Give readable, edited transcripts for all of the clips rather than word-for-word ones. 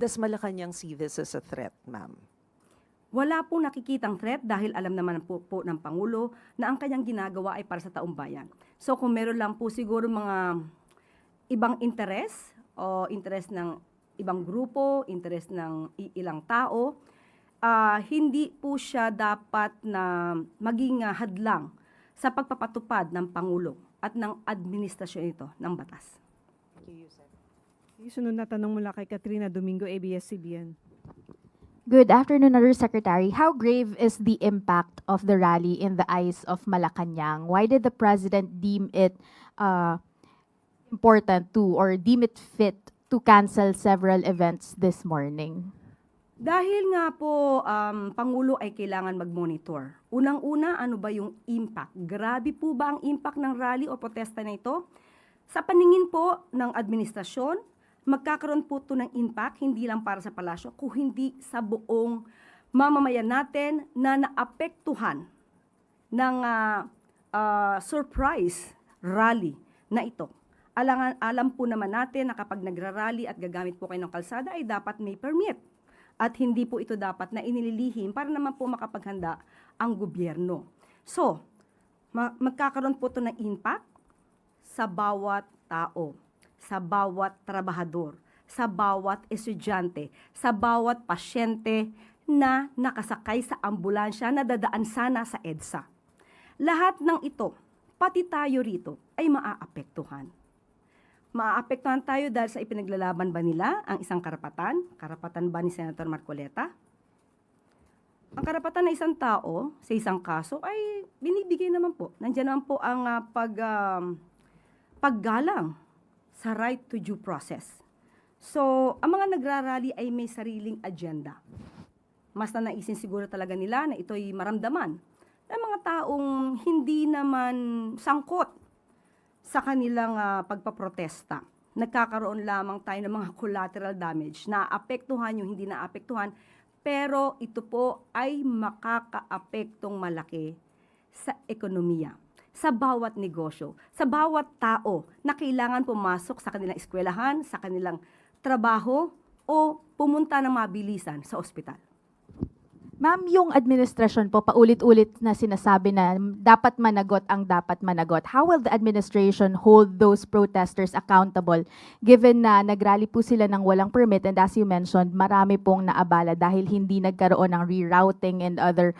Does Malacanang see this as a threat, ma'am? Wala pong nakikitang threat dahil alam naman po ng Pangulo na ang kanyang ginagawa ay para sa taong bayan. So kung meron lang po siguro mga ibang interes o interes ng ibang grupo, interes ng ilang tao, hindi po siya dapat na maging hadlang sa pagpapatupad ng Pangulo at ng administrasyon ito ng batas. Sunod na tanong mula kay Katrina Domingo, ABS-CBN. Good afternoon, Undersecretary. How grave is the impact of the rally in the eyes of Malacanang? Why did the President deem it important to or deem it fit to cancel several events this morning? Dahil nga po, Pangulo ay kailangan mag-monitor. Unang-una, ano ba yung impact? Grabe po ba ang impact ng rally o protesta na ito? Sa paningin po ng administrasyon, magkakaroon po ito ng impact, hindi lang para sa palasyo, kung hindi sa buong mamamayan natin na naapektuhan ng surprise rally na ito. Alam po naman natin na kapag nagrarally at gagamit po kayo ng kalsada ay dapat may permit. At hindi po ito dapat na inililihim para naman po makapaghanda ang gobyerno. So, magkakaroon po ito ng impact sa bawat tao, sa bawat trabahador, sa bawat estudyante, sa bawat pasyente na nakasakay sa ambulansya na dadaan sana sa EDSA. Lahat ng ito, pati tayo rito, ay maaapektuhan. Maaapektuhan tayo dahil sa ipinaglalaban ba nila ang isang karapatan? Karapatan ba ni Senator Marcoleta? Ang karapatan ng isang tao sa isang kaso ay binibigay naman po. Nandiyan naman po ang paggalang sa right to due process. So, ang mga nagrarally ay may sariling agenda. Mas na naisin siguro talaga nila na ito'y maramdaman ng mga taong hindi naman sangkot sa kanilang pagpaprotesta. Nagkakaroon lamang tayo ng mga collateral damage na apektuhan yung hindi naapektuhan, pero ito po ay makakaapektong malaki sa ekonomiya, sa bawat negosyo, sa bawat tao na kailangan pumasok sa kanilang eskwelahan, sa kanilang trabaho, o pumunta ng mabilisan sa ospital. Ma'am, yung administrasyon po paulit-ulit na sinasabi na dapat managot ang dapat managot. How will the administration hold those protesters accountable given na nagrally po sila ng walang permit and as you mentioned, marami pong naabala dahil hindi nagkaroon ng rerouting and other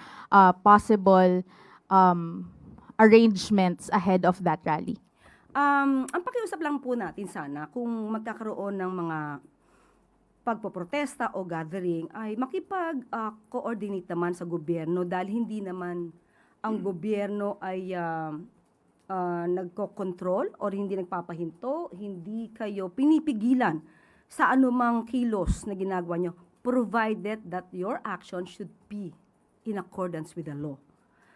possible arrangements ahead of that rally? Ang pakiusap lang po natin sana kung magkakaroon ng mga pagpoprotesta o gathering ay makipag-coordinate naman sa gobyerno dahil hindi naman ang gobyerno ay nagko-control o hindi nagpapahinto, hindi kayo pinipigilan sa anumang kilos na ginagawa nyo, provided that your action should be in accordance with the law.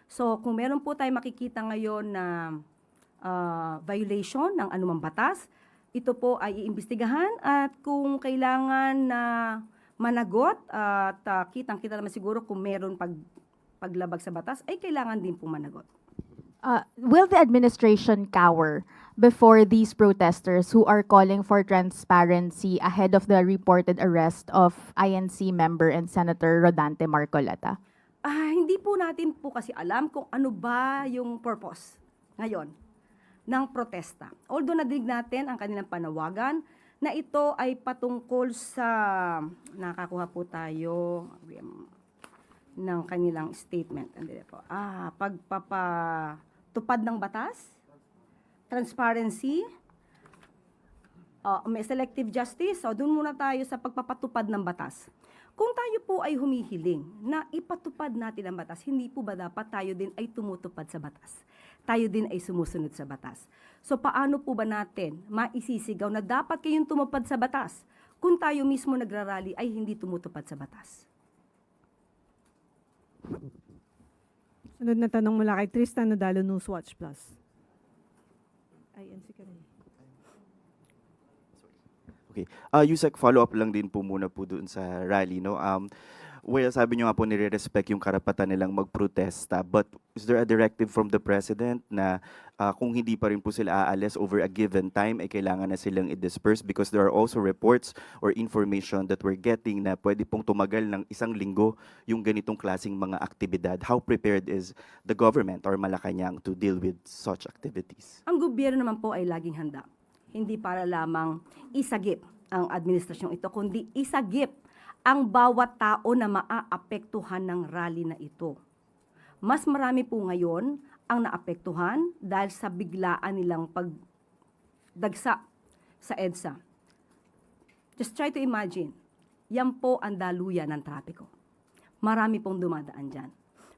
So kung meron po tayo makikita ngayon na violation ng anumang batas, ito po ay iimbestigahan at kung kailangan na managot at kitang-kita naman siguro kung meron paglabag sa batas, ay kailangan din po managot. Will the administration cower before these protesters who are calling for transparency ahead of the reported arrest of INC member and Senator Rodante Marcoleta? Hindi po natin po kasi alam kung ano ba yung purpose ngayon ng protesta. Although nadinig natin ang kanilang panawagan na ito ay patungkol sa, nakakuha po tayo ng kanilang statement. Pagpapatupad ng batas, transparency, may selective justice. So doon muna tayo sa pagpapatupad ng batas. Kung tayo po ay humihiling na ipatupad natin ang batas, hindi po ba dapat tayo din ay tumutupad sa batas? Tayo din ay sumusunod sa batas. So paano po ba natin maisisigaw na dapat kayong tumupad sa batas kung tayo mismo nagrarally ay hindi tumutupad sa batas? Sunod na tanong mula kay Tristan Nadalo, Newswatch Plus. INC ka rin. Okay. Yusek, follow-up lang din po muna po doon sa rally, no? Well, sabi niyo nga po nire-respect yung karapatan nilang magprotesta, but is there a directive from the President na kung hindi pa rin po sila aalis over a given time, ay kailangan na silang i-disperse? Because there are also reports or information that we're getting na pwede pong tumagal ng 1 linggo yung ganitong klaseng mga aktibidad. How prepared is the government or Malacanang to deal with such activities? Ang gobyerno naman po ay laging handa. Hindi para lamang isagip ang administrasyong ito, kundi isagip ang bawat tao na maaapektuhan ng rally na ito. Mas marami po ngayon ang naapektuhan dahil sa biglaan nilang pagdagsa sa EDSA. Just try to imagine, yan po ang daluyan ng trapiko. Marami pong dumadaan dyan.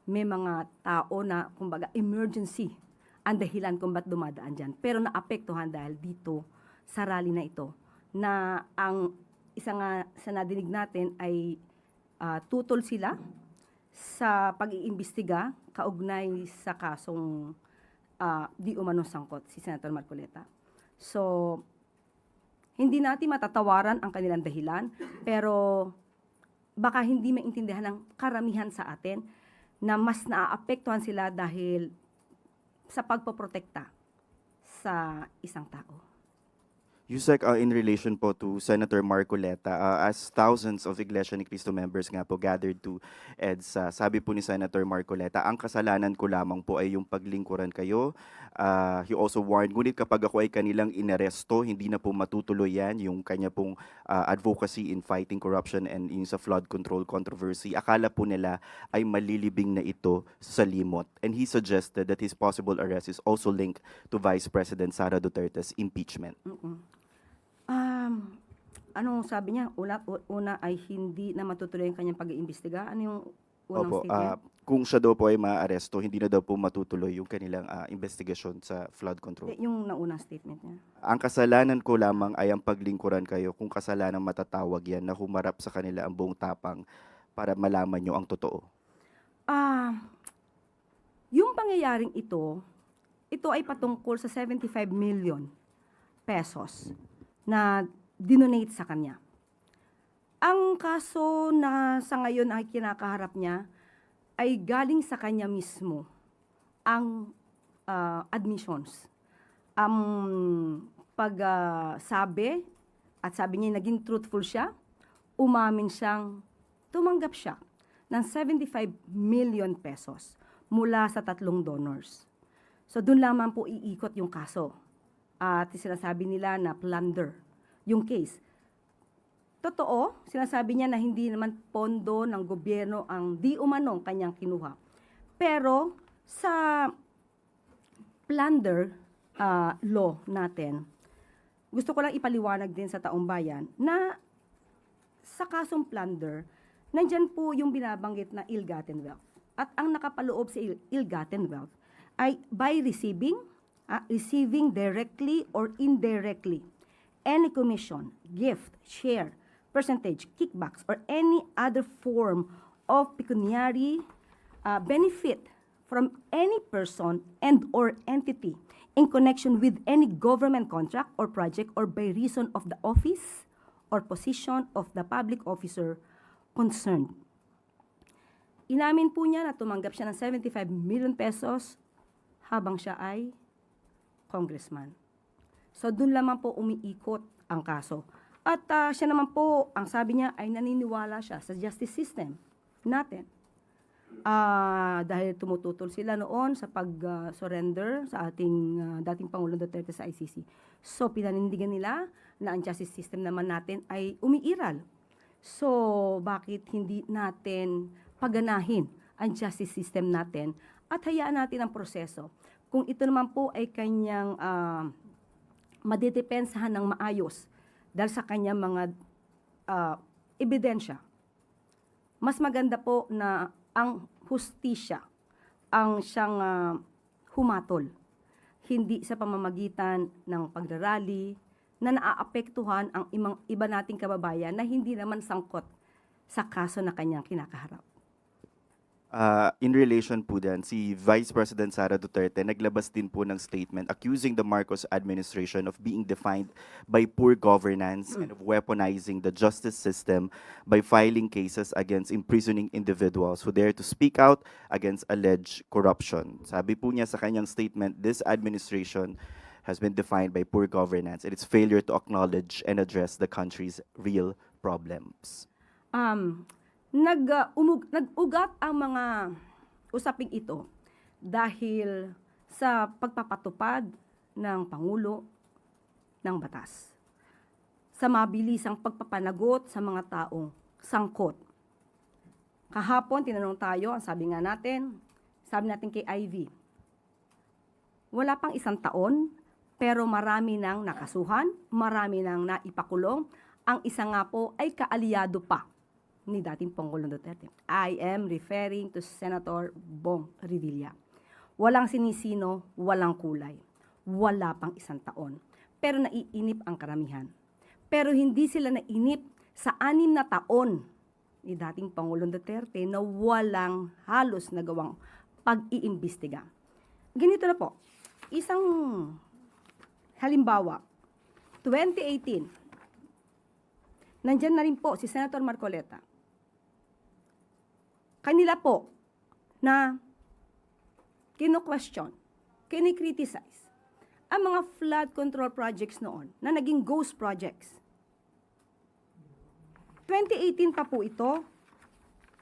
May mga tao na, kumbaga, emergency ang dahilan kung ba't dumadaan dyan. Pero naapektuhan dahil dito sa rally na ito, na ang isa nga sa nadinig natin ay tutol sila sa pag-iimbestiga kaugnay sa kasong di umanong sangkot si Senator Marcoleta. So, hindi natin matatawaran ang kanilang dahilan, pero baka hindi maintindihan ng karamihan sa atin na mas naaapektuhan sila dahil sa pagpoprotekta sa isang tao. Yusek, in relation po to Senator Marcoleta, as thousands of Iglesia ni Cristo members nga po gathered to EDSA, sabi po ni Senator Marcoleta, ang kasalanan ko lamang po ay yung paglingkuran kayo. He also warned, ngunit kapag ako ay kanilang inaresto, hindi na po matutuloy yan, yung kanya pong advocacy in fighting corruption and in sa flood control controversy. Akala po nila ay malilibing na ito sa limot. And he suggested that his possible arrest is also linked to Vice President Sara Duterte's impeachment. Anong sabi niya? Una ay hindi na matutuloy ang kanyang pag-iimbestiga. Ano yung unang Opo, statement? kung siya daw po ay maaresto, hindi na daw po matutuloy yung kanilang investigasyon sa flood control. Yung naunang statement niya. Ang kasalanan ko lamang ay ang paglingkuran kayo, kung kasalanan matatawag yan na humarap sa kanila ang buong tapang para malaman nyo ang totoo. Yung pangyayaring ito ay patungkol sa 75 million pesos na dinonate sa kanya. Ang kaso na sa ngayon ay kinakaharap niya ay galing sa kanya mismo ang admissions. Pagsabi at sabi niya naging truthful siya, umamin siyang tumanggap siya ng 75 million pesos mula sa 3 donors. So doon lamang po iikot yung kaso. At sinasabi nila na plunder yung case. Totoo, sinasabi niya na hindi naman pondo ng gobyerno ang di umanong kanyang kinuha. Pero sa plunder law natin, gusto ko lang ipaliwanag din sa taong bayan na sa kasong plunder, nandyan po yung binabanggit na ill-gotten wealth. At ang nakapaloob sa ill-gotten wealth ay by receiving directly or indirectly any commission, gift, share, percentage, kickbacks, or any other form of pecuniary benefit from any person and or entity in connection with any government contract or project or by reason of the office or position of the public officer concerned. Inamin po niya na tumanggap siya ng 75 million pesos habang siya ay congressman. So, dun lamang po umiikot ang kaso. At siya naman po, ang sabi niya ay naniniwala siya sa justice system natin. Dahil tumututol sila noon sa pag-surrender sa ating dating Pangulong Duterte sa ICC. So, pinanindigan nila na ang justice system naman natin ay umiiral. So, bakit hindi natin paganahin ang justice system natin at hayaan natin ang proseso? Kung ito naman po ay kanyang madedepensahan ng maayos dahil sa kanyang mga ebidensya, mas maganda po na ang hustisya ang siyang humatol, hindi sa pamamagitan ng pagrarally na naaapektuhan ang iba nating kababayan na hindi naman sangkot sa kaso na kanyang kinakaharap. In relation po din, si Vice President Sara Duterte naglabas din po ng statement accusing the Marcos administration of being defined by poor governance and of weaponizing the justice system by filing cases against imprisoning individuals who dare to speak out against alleged corruption. Sabi po niya sa kanyang statement, this administration has been defined by poor governance and its failure to acknowledge and address the country's real problems. Nag-ugat ang mga usaping ito dahil sa pagpapatupad ng Pangulo ng batas, sa mabilisang pagpapanagot sa mga taong sangkot. Kahapon, tinanong tayo, ang sabi natin kay Ivy, wala pang 1 taon, pero marami nang nakasuhan, marami nang naipakulong, ang isa nga po ay kaalyado pa ni dating Pangulong Duterte. I am referring to Senator Bong Revilla. Walang sinisino, walang kulay. Wala pang 1 taon. Pero naiinip ang karamihan. Pero hindi sila nainip sa 6 na taon ni dating Pangulong Duterte na walang halos nagawang pag-iimbestiga. Ganito na po. Isang halimbawa, 2018, nandyan na rin po si Senator Marcoleta. Kanila po na kino-question, kini-criticize ang mga flood control projects noon na naging ghost projects. 2018 pa po ito,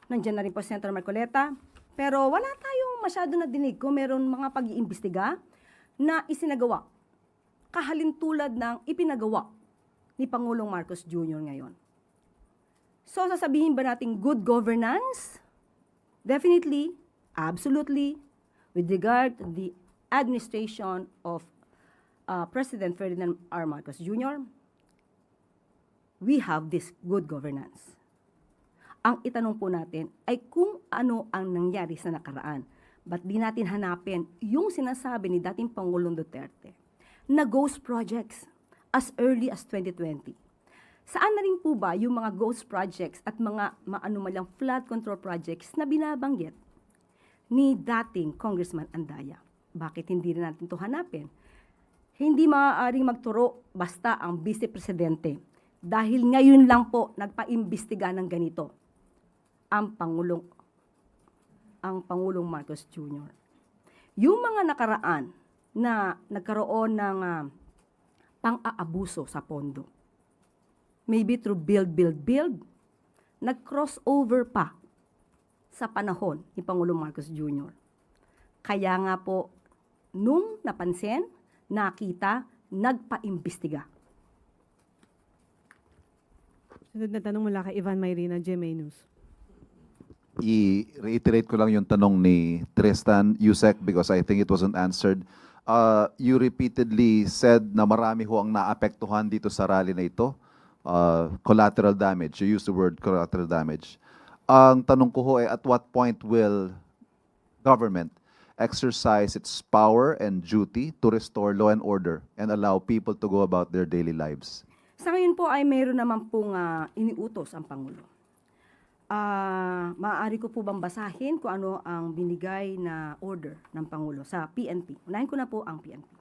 nandiyan na rin po si Senator Marcoleta, pero wala tayong masyado na dinig kung meron mga pag-iimbestiga na isinagawa, kahalintulad ng ipinagawa ni Pangulong Marcos Jr. ngayon. So, sasabihin ba natin good governance? Definitely, absolutely, with regard to the administration of President Ferdinand R. Marcos Jr., we have this good governance. Ang itanong po natin ay kung ano ang nangyari sa nakaraan. Ba't di natin hanapin yung sinasabi ni dating Pangulong Duterte na ghost projects as early as 2020? Saan na rin po ba yung mga ghost projects at mga maanumalyang flood control projects na binabanggit ni dating Congressman Andaya? Bakit hindi rin natin ito hanapin? Hindi maaaring magturo basta ang Vice Presidente dahil ngayon lang po nagpaimbestiga ng ganito ang Pangulong Marcos Jr. Yung mga nakaraan na nagkaroon ng pang-aabuso sa pondo, maybe through build, nag-crossover pa sa panahon ni Pangulong Marcos Jr. Kaya nga po, nung napansin, nakita, nagpa-imbestiga. Sunod na tanong mula kay Ivan Mayrina, GMA News. I-reiterate ko lang yung tanong ni Tristan Yusek because I think it wasn't answered. You repeatedly said na marami ho ang naapektuhan dito sa rally na ito. Collateral damage. You used the word collateral damage. Ang tanong ko ho ay at what point will government exercise its power and duty to restore law and order and allow people to go about their daily lives? Sa ngayon po ay mayroon naman pong iniutos ang Pangulo. Maaari ko po bang basahin kung ano ang binigay na order ng Pangulo sa PNP? Unahin ko na po ang PNP.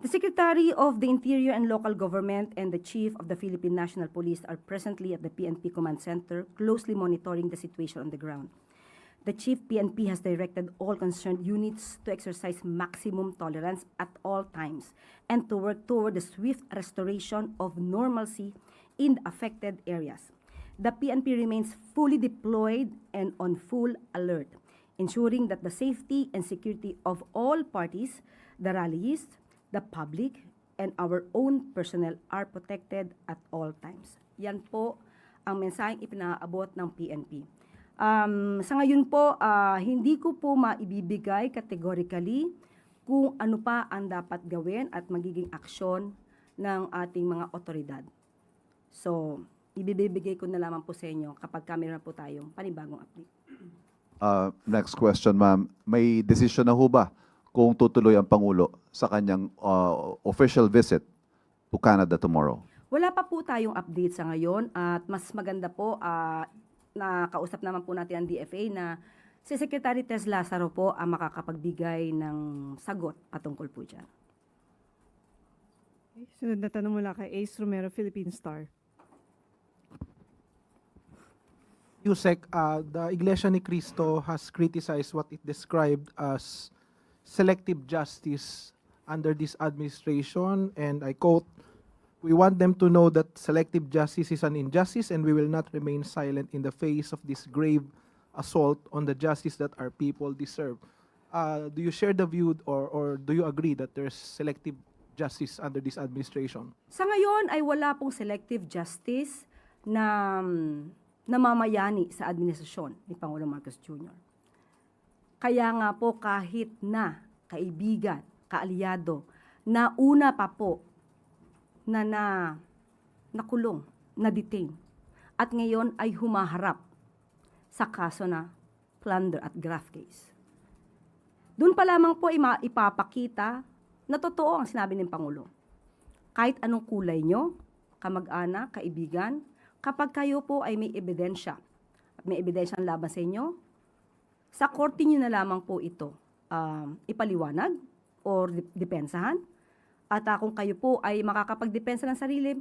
The Secretary of the Interior and Local Government and the Chief of the Philippine National Police are presently at the PNP Command Center, closely monitoring the situation on the ground. The Chief PNP has directed all concerned units to exercise maximum tolerance at all times and to work toward the swift restoration of normalcy in the affected areas. The PNP remains fully deployed and on full alert, ensuring that the safety and security of all parties, the rallies, the public, and our own personnel are protected at all times. Yan po ang mensaheng ipinaabot ng PNP. Sa ngayon po, hindi ko po maibibigay categorically kung ano pa ang dapat gawin at magiging aksyon ng ating mga otoridad. So, ibibigay ko na lamang po sa inyo kapag meron na po tayong panibagong update. Next question, ma'am. May decision na ho ba kung tutuloy ang Pangulo sa kanyang official visit to Canada tomorrow? Wala pa po tayong update sa ngayon at mas maganda po, nakausap naman po natin ang DFA na Si Secretary Tess Lazaro po ang makakapagbigay ng sagot patungkol po dyan. Okay, sunod na tanong mula kay Ace Romero, Philippine Star. Yusek, the Iglesia ni Cristo has criticized what it described as selective justice under this administration, and I quote, "We want them to know that selective justice is an injustice and we will not remain silent in the face of this grave assault on the justice that our people deserve." Do you share the view or do you agree that there's selective justice under this administration? Sa ngayon ay wala pong selective justice na namamayani sa administrasyon ni Pangulong Marcos Jr. Kaya nga po kahit na kaibigan, kaalyado, na una pa po na nakulong, na-detain, at ngayon ay humaharap sa kaso na plunder at graft case. Doon pa lamang po ipapakita na totoo ang sinabi ng Pangulo. Kahit anong kulay nyo, kamag-anak, kaibigan, kapag kayo po ay may ebidensya at may ebidensya ang laban sa inyo, sa korte nyo na lamang po ito ipaliwanag or depensahan. At kung kayo po ay makakapagdepensa ng sarili,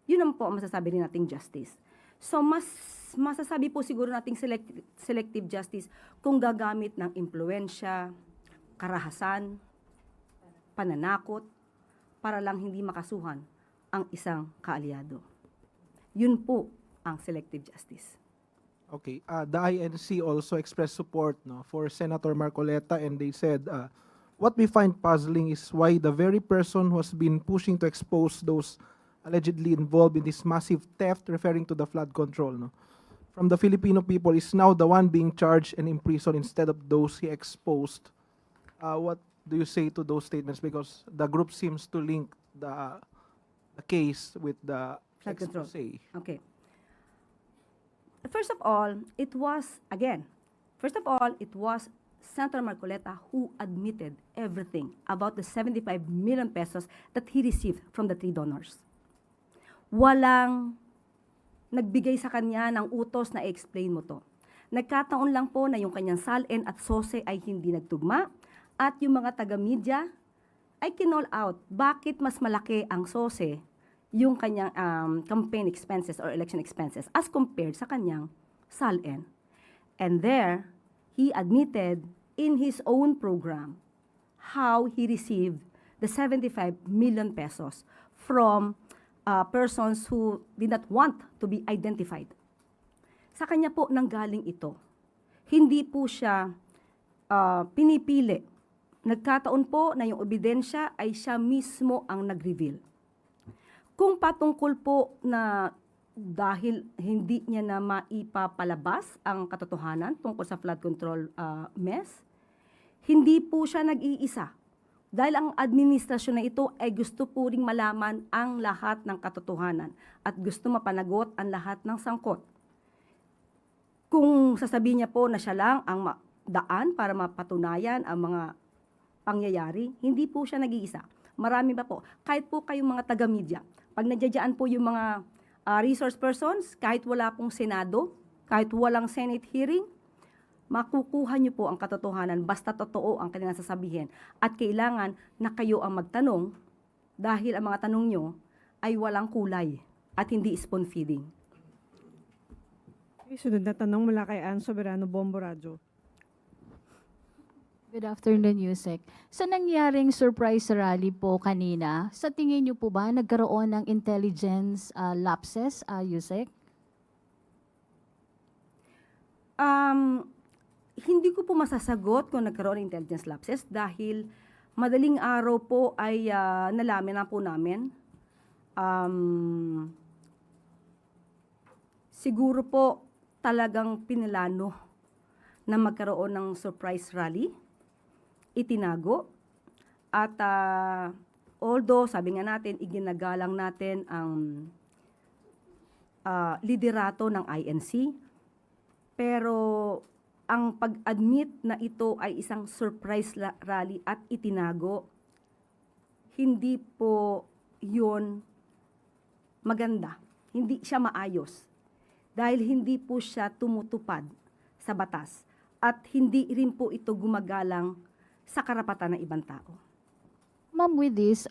yun naman po ang masasabi rin nating justice. So mas masasabi po siguro nating selective justice kung gagamit ng impluensya, karahasan, pananakot, para lang hindi makasuhan ang isang kaalyado. Yun po ang selective justice. Okay, the INC also expressed support for Senator Marcoleta, and they said, what we find puzzling is why the very person who has been pushing to expose those allegedly involved in this massive theft, referring to the flood control, from the Filipino people, is now the one being charged and imprisoned instead of those he exposed. What do you say to those statements? Because the group seems to link the case with the Flood control. expose. Okay. First of all, it was Senator Marcoleta who admitted everything about the 75 million pesos that he received from the 3 donors. Walang nagbigay sa kanya ng utos na i-explain mo to. Nagkataon lang po na yung kanyang SALN at SOSE ay hindi nagtugma at yung mga taga-media ay kinall out bakit mas malaki ang SOSE yung kanyang campaign expenses or election expenses as compared sa kanyang SALN. And there, he admitted in his own program how he received the 75 million pesos from persons who did not want to be identified. Sa kanya po nanggaling ito. Hindi po siya pinipili. Nagkataon po na yung ebidensya ay siya mismo ang nag-reveal. Kung patungkol po na dahil hindi niya na maipapalabas ang katotohanan tungkol sa flood control mess, hindi po siya nag-iisa. Dahil ang administrasyon na ito ay gusto po ring malaman ang lahat ng katotohanan at gusto mapanagot ang lahat ng sangkot. Kung sasabihin niya po na siya lang ang daan para mapatunayan ang mga pangyayari, hindi po siya nag-iisa. Marami pa po. Kahit po kayong mga taga-media, pag nandiyan po yung mga resource persons, kahit wala pong Senado, kahit walang Senate hearing, makukuha niyo po ang katotohanan basta totoo ang kanilang sasabihin. At kailangan na kayo ang magtanong dahil ang mga tanong nyo ay walang kulay at hindi spoon feeding. Okay, sunod na tanong mula kay Ann Soberano, Bombo Radio. Good afternoon, Yusek. Sa nangyaring surprise rally po kanina, sa tingin niyo po ba nagkaroon ng intelligence lapses, Yusek? Hindi ko po masasagot kung nagkaroon ng intelligence lapses dahil madaling araw po ay nalaman na po namin. Siguro po talagang pinilano na magkaroon ng surprise rally. Itinago. At although, sabi nga natin, iginagalang natin ang liderato ng INC, pero ang pag-admit na ito ay isang surprise rally at itinago, hindi po yun maganda. Hindi siya maayos. Dahil hindi po siya tumutupad sa batas. at hindi rin po ito gumagalang sa karapatan ng ibang tao. Ma'am, with this,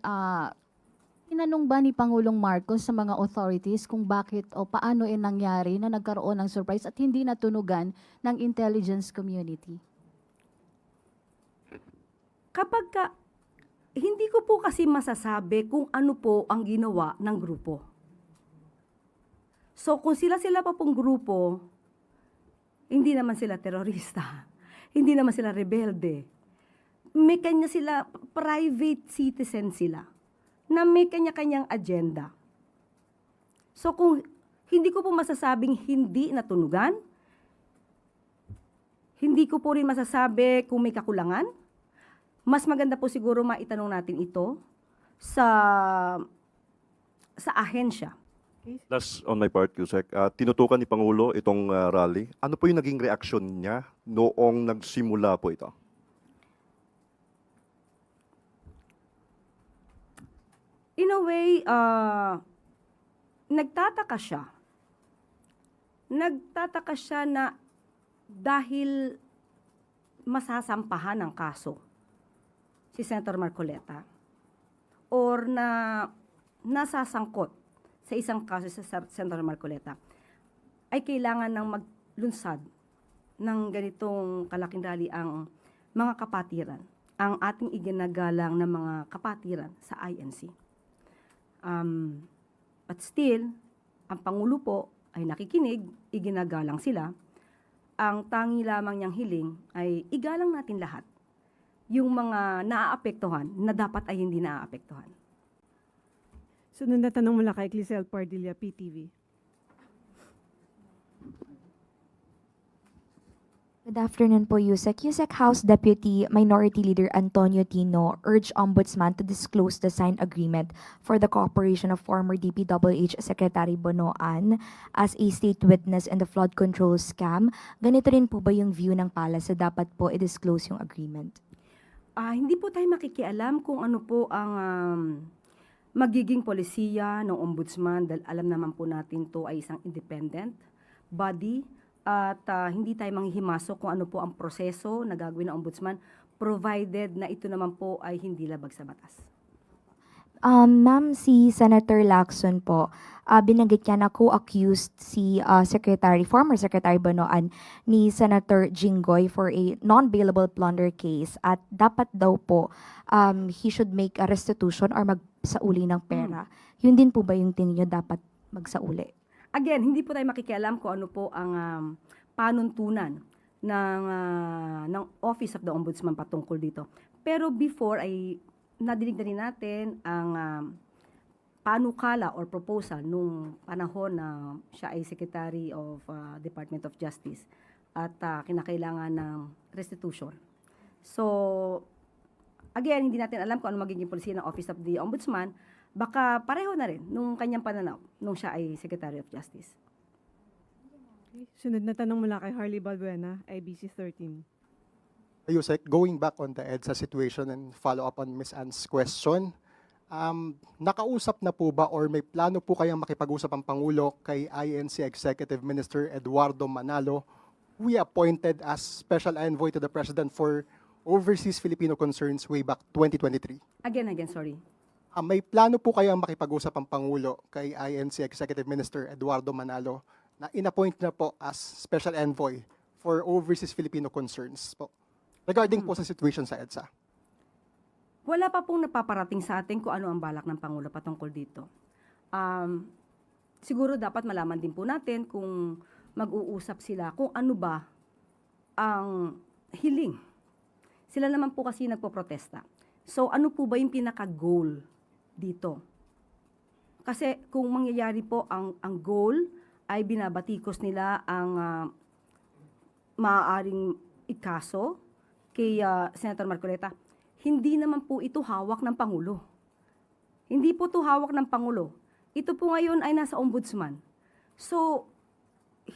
tinanong ba ni Pangulong Marcos sa mga authorities kung bakit o paano nangyari na nagkaroon ng surprise at hindi natunugan ng intelligence community? Hindi ko po kasi masasabi kung ano po ang ginawa ng grupo. So kung sila pa pong grupo, hindi naman sila terorista, hindi naman sila rebelde. May kanya sila, private citizen sila, na may kanya-kanyang agenda. So kung hindi ko po masasabing hindi natunugan, hindi ko po rin masasabi kung may kakulangan, mas maganda po siguro maitanong natin ito sa ahensya. Last on my part, Yusek, tinutukan ni Pangulo itong rally. Ano po yung naging reaksyon niya noong nagsimula po ito? In a way, nagtataka siya. Nagtataka siya na dahil masasampahan ng kaso si Senator Marcoleta or na nasasangkot sa isang kaso si Senator Marcoleta, ay kailangan ng maglunsad ng ganitong kalaking rally ang mga kapatiran, ang ating iginagalang na mga kapatiran sa INC. But still, ang Pangulo po ay nakikinig, iginagalang sila. Ang tangi lamang niyang hiling ay igalang natin lahat yung mga naaapektuhan na dapat ay hindi naaapektuhan. Sunod na tanong mula kay Clisel Pardilla, PTV. Good afternoon po, Yusek. Yusek, House Deputy Minority Leader Antonio Tino urged Ombudsman to disclose the signed agreement for the cooperation of former DPWH Secretary Bonoan as a state witness in the flood control scam. Ganito rin po ba yung view ng palace sa dapat po i-disclose yung agreement? Hindi po tayo makikialam kung ano po ang magiging polisiya ng Ombudsman dahil alam naman po natin to ay isang independent body. At hindi tayo manghihimasok kung ano po ang proseso na gagawin ng Ombudsman provided na ito naman po ay hindi labag sa batas. Ma'am, si Senator Lacson po, binanggit niya na co-accused si former Secretary Bonoan ni Senator Jinggoy for a non-bailable plunder case at dapat daw po he should make a restitution or magsauli ng pera. Yun din po ba yung tingin niyo dapat magsauli? Again, hindi po tayo makikialam kung ano po ang panuntunan ng Office of the Ombudsman patungkol dito. Pero before ay nadinig na rin natin ang panukala or proposal nung panahon na siya ay Secretary of Department of Justice at kinakailangan ng restitution. So, again, hindi natin alam kung ano magiging policy ng Office of the Ombudsman. Baka pareho na rin nung kanyang pananaw nung siya ay Secretary of Justice. Okay. Sunod na tanong mula kay Harley Balbuena, IBC 13. Yusek, going back on the EDSA situation and follow up on Ms. Ann's question, nakausap na po ba or may plano po kayang makipag-usap ang Pangulo kay INC Executive Minister Eduardo Manalo, who appointed as Special Envoy to the President for Overseas Filipino Concerns way back 2023? Again, sorry. May plano po kayang makipag-usap ang Pangulo kay INC Executive Minister Eduardo Manalo na inappoint na po as Special Envoy for Overseas Filipino Concerns po regarding po sa situation sa EDSA? Wala pa pong napaparating sa atin kung ano ang balak ng Pangulo patungkol dito. Siguro dapat malaman din po natin kung mag-uusap sila kung ano ba ang hiling. Sila naman po kasi nagpo-protesta. So ano po ba yung pinaka-goal dito? Kasi kung mangyayari po ang goal ay binabatikos nila ang maaaring ikaso kay Senator Marcoleta, hindi naman po ito hawak ng Pangulo. Hindi po ito hawak ng Pangulo. Ito po ngayon ay nasa Ombudsman. So,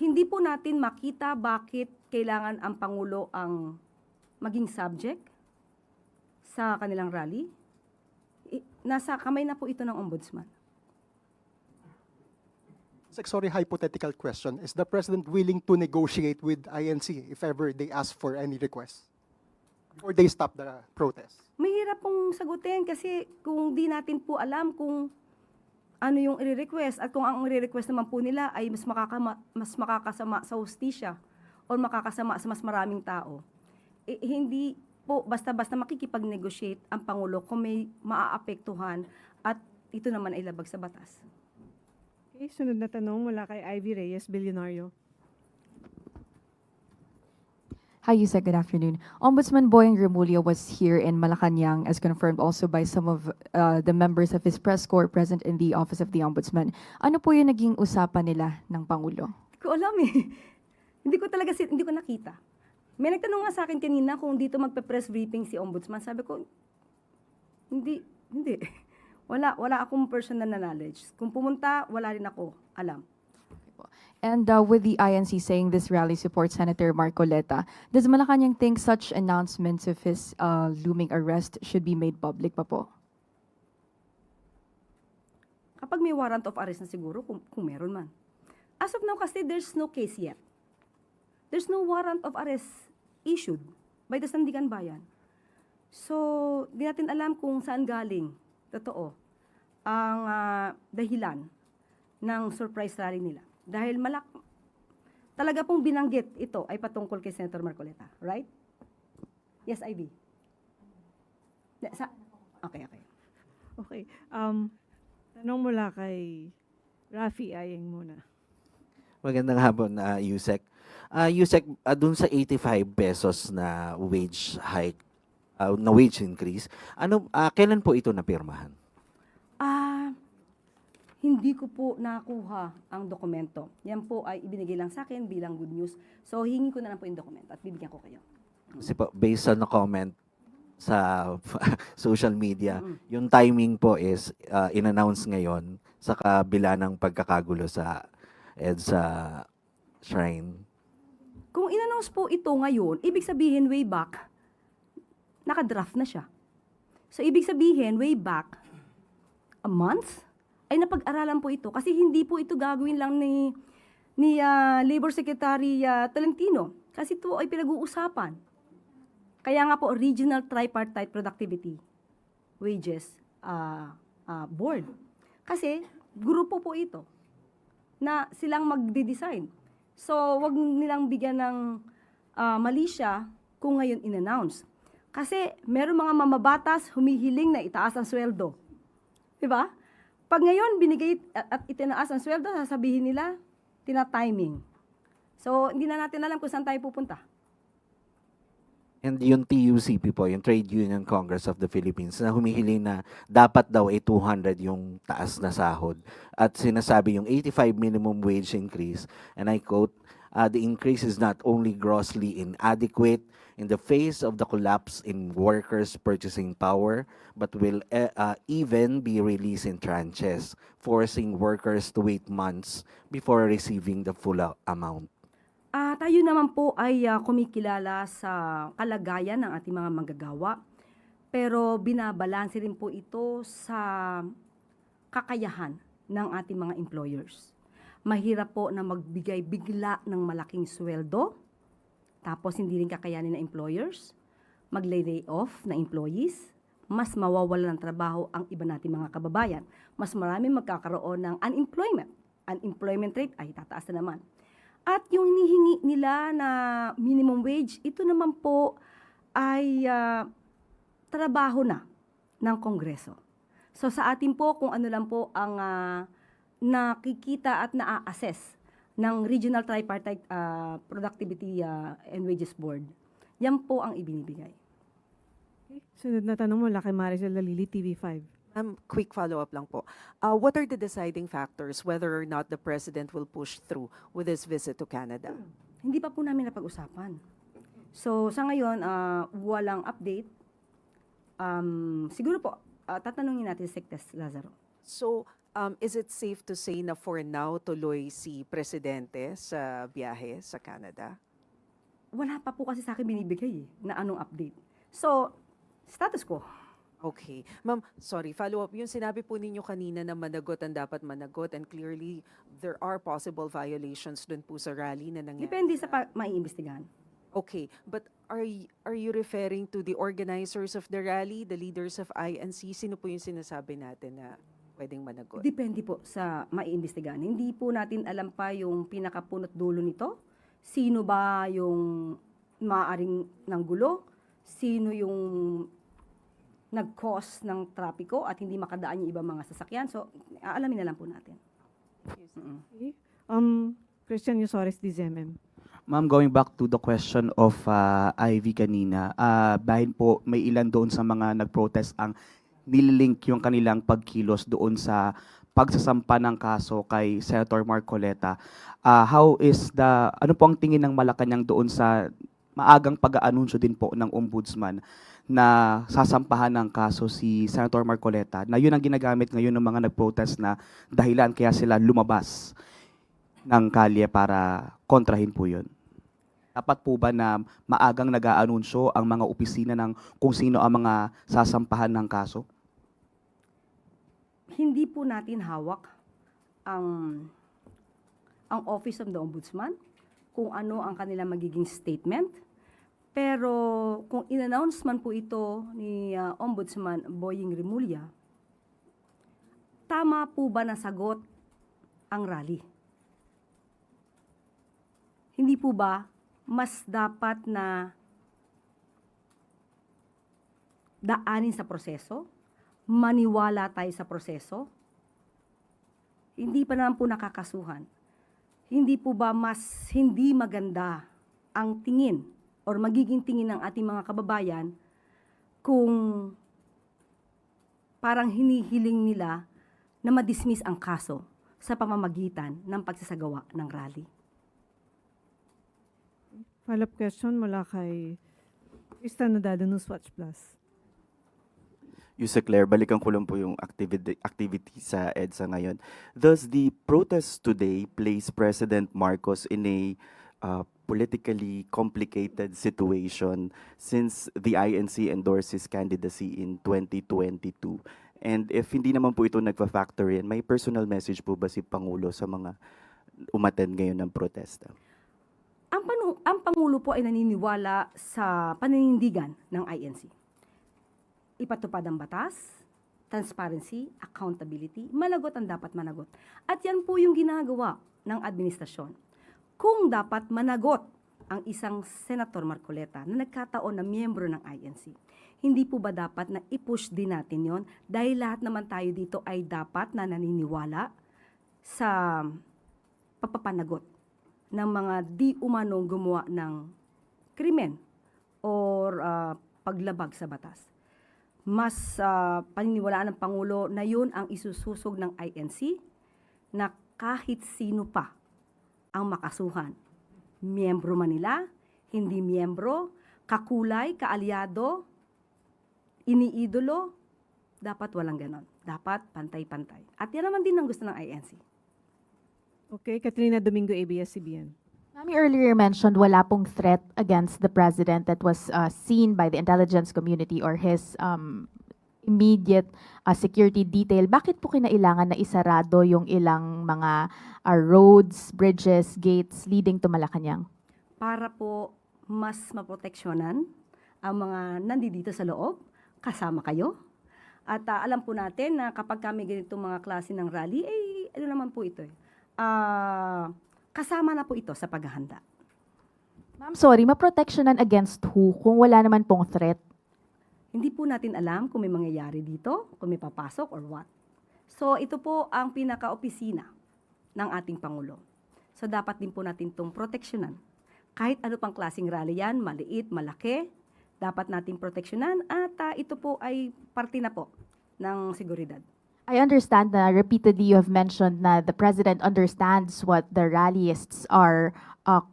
hindi po natin makita bakit kailangan ang Pangulo ang maging subject sa kanilang rally. Nasa kamay na po ito ng Ombudsman. Sorry, hypothetical question. Is the President willing to negotiate with INC if ever they ask for any request? Or they stop the protest? Mahirap pong sagutin kasi kung di natin po alam kung ano yung i-request at kung ang i-request naman po nila ay mas makakasama sa hustisya o makakasama sa mas maraming tao. Hindi po basta-basta makikipag-negotiate ang Pangulo kung may maaapektuhan at ito naman ay labag sa batas. Okay, sunod na tanong mula kay Ivy Reyes, Billionario. Hi, Yusek. Good afternoon. Ombudsman Boyeng Remulla was here in Malacanang, as confirmed also by some of the members of his press corps present in the Office of the Ombudsman. Ano po yung naging usapan nila ng Pangulo? Hindi ko alam eh. Hindi ko nakita. May nagtanong nga sa akin kanina kung dito magpe-press briefing si Ombudsman. Sabi ko, hindi. Wala akong personal na knowledge. Kung pumunta, wala rin ako alam. And with the INC saying this rally supports Senator Marcoleta, does Malacanang think such announcements of his looming arrest should be made public pa po? Kapag may warrant of arrest na siguro, kung meron man. As of now kasi, there's no case yet. There's no warrant of arrest issued by the Sandigan Bayan. So, di natin alam kung saan galing, totoo, ang dahilan ng surprise rally nila. Dahil talaga pong binanggit ito ay patungkol kay Senator Marcoleta, right? Yes, Ivy. Okay. Okay. Tanong mula kay Rafi Ayeng muna. Magandang hapon, Yusek. Yusek, dun sa 85 pesos na wage hike, na wage increase, kailan po ito napirmahan? Hindi ko po nakuha ang dokumento. Yan po ay ibinigay lang sa akin bilang good news. So, hingi ko na lang po yung dokumento at bibigyan ko kayo. Kasi po, based on the comment sa social media, yung timing po is in-announce ngayon sa kabila ng pagkakagulo sa EDSA Shrine. Kung in-announce po ito ngayon, ibig sabihin way back, nakadraft na siya. So, ibig sabihin way back, a month, ay napag-aralan po ito. Kasi hindi po ito gagawin lang ni Labor Secretary Tolentino. Kasi ito ay pinag-uusapan. Kaya nga po, Regional Tripartite Productivity Wages Board. Kasi, grupo po ito na silang magde-design. So, wag nilang bigyan ng mali siya kung ngayon in-announce. Kasi, meron mga mamabatas humihiling na itaas ang sweldo. Diba? Pag ngayon binigay at itinaas ang sweldo, sasabihin nila, tina-timing. So, hindi na natin alam kung saan tayo pupunta. And yung TUCP po, yung Trade Union Congress of the Philippines, na humihiling na dapat daw ay 200 yung taas na sahod. At sinasabi yung 85 minimum wage increase, and I quote, the increase is not only grossly inadequate in the face of the collapse in workers' purchasing power, but will even be released in tranches, forcing workers to wait months before receiving the full amount. Tayo naman po ay kumikilala sa kalagayan ng ating mga manggagawa, pero binabalanse rin po ito sa kakayahan ng ating mga employers. Mahirap po na magbigay bigla ng malaking sweldo, tapos hindi rin kakayanin ng employers, mag-lay off na employees, mas mawawala ng trabaho ang iba nating mga kababayan. Mas marami magkakaroon ng unemployment. Unemployment rate ay tataas na naman. At yung hinihingi nila na minimum wage, ito naman po ay trabaho na ng Kongreso. So sa atin po, kung ano lang po ang nakikita at na-assess ng Regional Tripartite Productivity and Wages Board, yan po ang ibinibigay. Okay. Sunod na tanong mula kay Maricel Lalili, TV5. Quick follow-up lang po. What are the deciding factors whether or not the President will push through with his visit to Canada? Hindi pa po namin napag-usapan. So sa ngayon, walang update. Siguro po, tatanungin natin si Sectes Lazaro. So, is it safe to say na for now tuloy si Presidente sa biyahe sa Canada? Wala pa po kasi sa akin binibigay na anong update. So, status quo. Okay. Ma'am, sorry, follow up. Yung sinabi po ninyo kanina na managot ang dapat managot and clearly there are possible violations dun po sa rally na nangyari. Depende sa maiimbestigahan. Okay, but are you referring to the organizers of the rally, the leaders of INC? Sino po yung sinasabi natin na pwedeng managot? Depende po sa maiimbestigahan. Hindi po natin alam pa yung pinakapunot dulo nito. Sino ba yung maaaring ng gulo? Sino yung nag-cause ng trapiko at hindi makadaan yung ibang mga sasakyan. So, aalamin na lang po natin. Okay. Christian Yusores, DZMM. Ma'am, going back to the question of Ivy kanina, dahil po may ilan doon sa mga nag-protest ang nililink yung kanilang pagkilos doon sa pagsasampa ng kaso kay Senator Marcoleta. Ano po ang tingin ng Malacanang doon sa maagang pag-aanunsyo din po ng ombudsman na sasampahan ng kaso si Senator Marcoleta, na yun ang ginagamit ngayon ng mga nag-protest na dahilan kaya sila lumabas ng kalye para kontrahin po yun? Dapat po ba na maagang nag-aanunsyo ang mga opisina ng kung sino ang mga sasampahan ng kaso? Hindi po natin hawak ang Office of the Ombudsman, kung ano ang kanilang magiging statement. Pero kung in-announce man po ito ni Ombudsman Boying Remulla, tama po ba nasagot ang rally? Hindi po ba mas dapat na daanin sa proseso? Maniwala tayo sa proseso? Hindi pa naman po nakakasuhan. Hindi po ba mas hindi maganda ang tingin or magiging tingin ng ating mga kababayan kung parang hinihiling nila na madismiss ang kaso sa pamamagitan ng pagsasagawa ng rally? Follow-up question mula kay Krista Nodalo, Newswatch Plus. Yusek Claire, balikan ko lang po yung activity sa EDSA ngayon. Does the protest today place President Marcos in a politically complicated situation since the INC endorsed his candidacy in 2022? And if hindi naman po ito nagpa-factor in, may personal message po ba si Pangulo sa mga umattend ngayon ng protesta? Ang Pangulo po ay naniniwala sa paninindigan ng INC. Ipatupad ang batas, transparency, accountability, managot ang dapat managot. At yan po yung ginagawa ng administrasyon. Kung dapat managot ang isang Senator Marcoleta na nagkataon na miyembro ng INC, hindi po ba dapat na i-push din natin yon? Dahil lahat naman tayo dito ay dapat na naniniwala sa papapanagot ng mga di umanong gumawa ng krimen or paglabag sa batas. Mas paniniwalaan ng Pangulo na yun ang isususog ng INC na kahit sino pa ang makasuhan. Miyembro man nila, hindi miyembro, kakulay, kaalyado, iniidolo, dapat walang ganon. Dapat pantay-pantay. At yan naman din ang gusto ng INC. Okay, Katrina Domingo, ABS-CBN. Ma'am, you earlier mentioned wala pong threat against the president that was seen by the intelligence community or his immediate security detail. Bakit po kinailangan na isarado yung ilang mga roads, bridges, gates leading to Malacanang? Para po mas maproteksyonan ang mga nandito sa loob, kasama kayo. At alam po natin na kapag kami ganitong mga klase ng rally, ano naman po ito kasama na po ito sa paghahanda. Ma'am, sorry, maproteksyonan against who kung wala naman pong threat? Hindi po natin alam kung may mangyayari dito, kung may papasok or what. So ito po ang pinaka-opisina ng ating Pangulo. So dapat din po natin itong proteksyonan. Kahit ano pang klaseng rally yan, maliit, malaki, dapat natin proteksyonan at ito po ay parte na po ng seguridad. I understand na repeatedly you have mentioned na the president understands what the rallyists are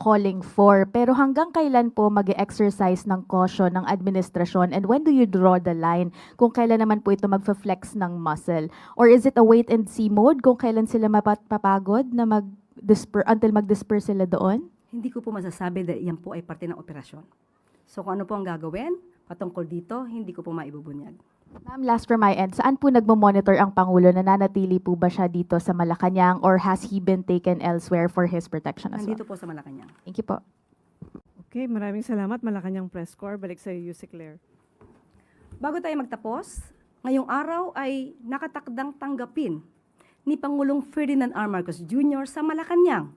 calling for. Pero hanggang kailan po mag-exercise ng caution ng administrasyon? And when do you draw the line kung kailan naman po ito mag-flex ng muscle? Or is it a wait-and-see mode kung kailan sila mapapagod na until mag-disperse sila doon? Hindi ko po masasabi dahil yan po ay parte ng operasyon. So kung ano po ang gagawin patungkol dito, hindi ko po maibubunyag. Ma'am, last from my end, saan po nagmo-monitor ang Pangulo? Nananatili po ba siya dito sa Malacanang or has he been taken elsewhere for his protection as well? Nandito po sa Malacanang. Thank you po. Okay, maraming salamat. Malacanang Press Corps. Balik sa iyo, Yusek Claire. Bago tayo magtapos, ngayong araw ay nakatakdang tanggapin ni Pangulong Ferdinand R. Marcos Jr. sa Malacanang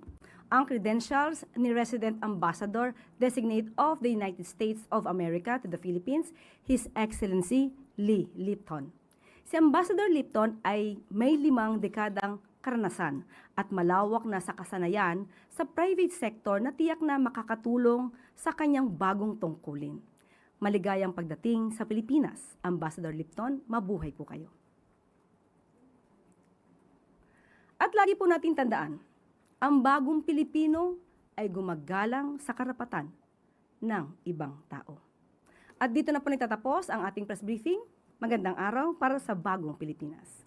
ang credentials ni Resident Ambassador Designate of the United States of America to the Philippines, His Excellency Lee Lipton. Si Ambassador Lipton ay may 5 dekadang karanasan at malawak na sa kasanayan sa private sector na tiyak na makakatulong sa kanyang bagong tungkulin. Maligayang pagdating sa Pilipinas, Ambassador Lipton, mabuhay po kayo. At lagi po natin tandaan, ang bagong Pilipino ay gumagalang sa karapatan ng ibang tao. At dito na po nagtatapos ang ating press briefing. Magandang araw para sa bagong Pilipinas.